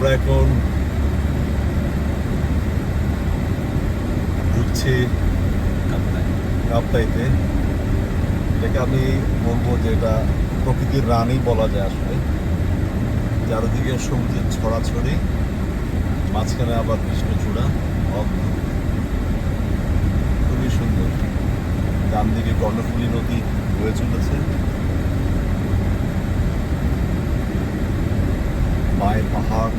আমরা এখন ঘুরছি কাপ্তাইতে। এটাকে আমি বলবো যে এটা প্রকৃতির রানী বলা যায় আসলে। চারিদিকে সবুজের ছড়াছড়ি, মাঝখানে আবার কৃষ্ণচূড়া, অদ্ভুত, খুবই সুন্দর। ডান দিকে কর্ণফুলী নদী বয়ে চলেছে, মায়ের পাহাড়,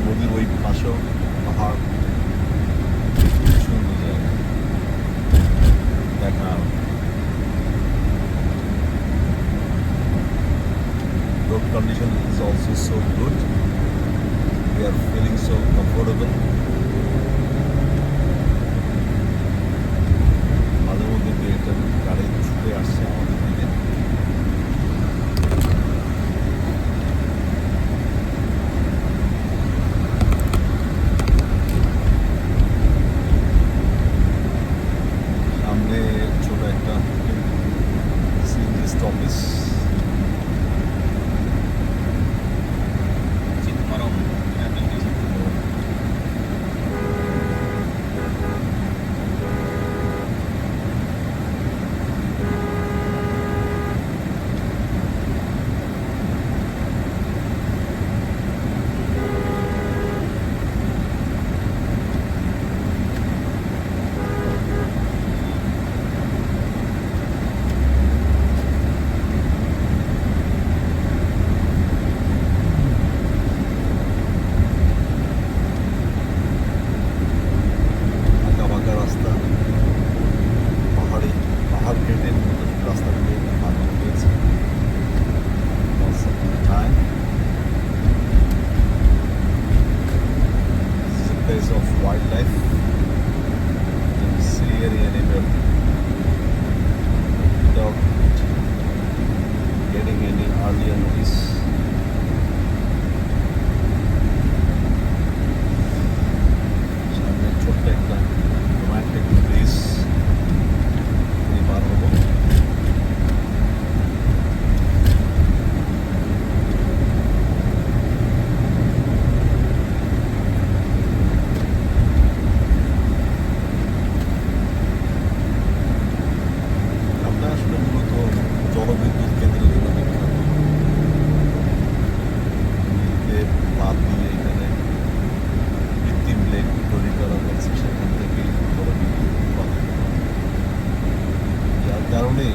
নদীর ওই পাশেও পাহাড়, সুন্দর জায়গা দেখার। Road condition is also so good. We are feeling so comfortable. মাঝে মধ্যে একটা গাড়ি ছুটে আসছে আমাদের দিকে। সামনে ছোট একটা সিএনজি স্টপেজ। রাস্তা, পাহাড় কেটে রাস্তাগুলো বানানো হয়েছে। This is a place of wildlife. You can see any animal without getting any earlier notice. সামনে ছোট্ট একটা রোমান্টিক ব্রিজ পার হবো। আমরা আসলে মূলত জলবিদ্যুৎ কেন্দ্রের জন্য বিখ্যাত। বাদ দিয়ে এখানে কৃত্রিম লেক তৈরি করা হয়েছে, সেখান থেকে জলবিদ্যুৎ উৎপাদন করা হয়। যার কারণে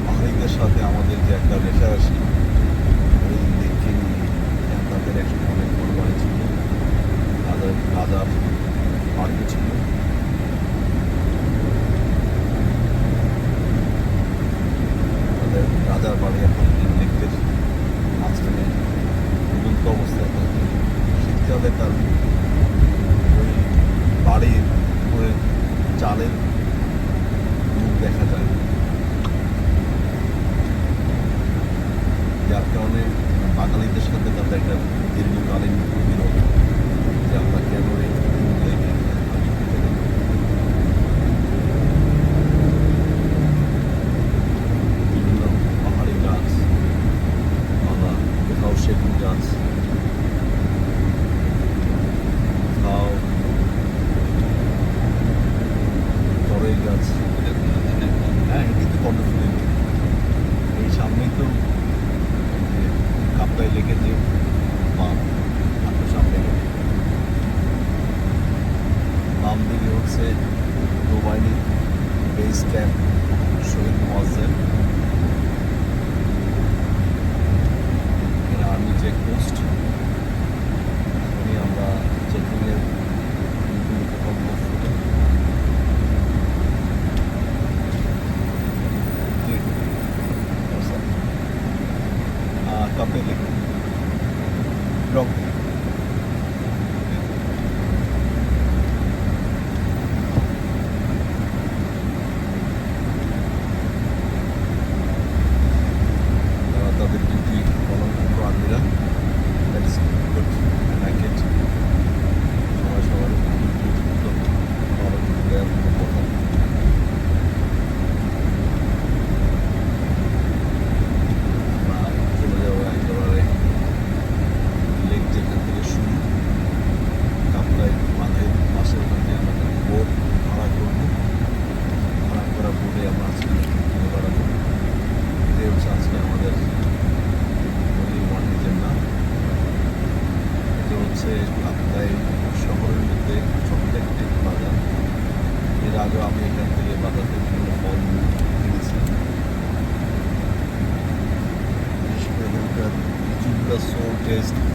পাহাড়িদের সাথে আমাদের যে একটা রেশারেশি, ওই লেককে নিয়ে তাদের একসময় অনেক বড় বাড়ি ছিল, তাদের রাজার বাড়ি ছিল। তাদের রাজার বাড়ি এখন লেকদের মাঝখানে উন্নত অবস্থায় থাকে। শীতকালে তার ওই বাড়ির উপরে চালের মুখ দেখা যায়, যার কারণে বাঙালিদের সাথে তাদের একটা দীর্ঘকালীন বিরোধ যে আমরা কেন এই লেকে আগে পেতে গেল। বিভিন্ন পাহাড়ি গাছ, বাঁধা, কোথাও সেগুন গাছ, কোথাও তরই গাছ। হ্যাঁ, এর আগে আমি এখান থেকে বাজার থেকে বিভিন্ন ফল কিনেছি, বিশেষ করে এখানকার লিচুগুলো সো টেস্ট।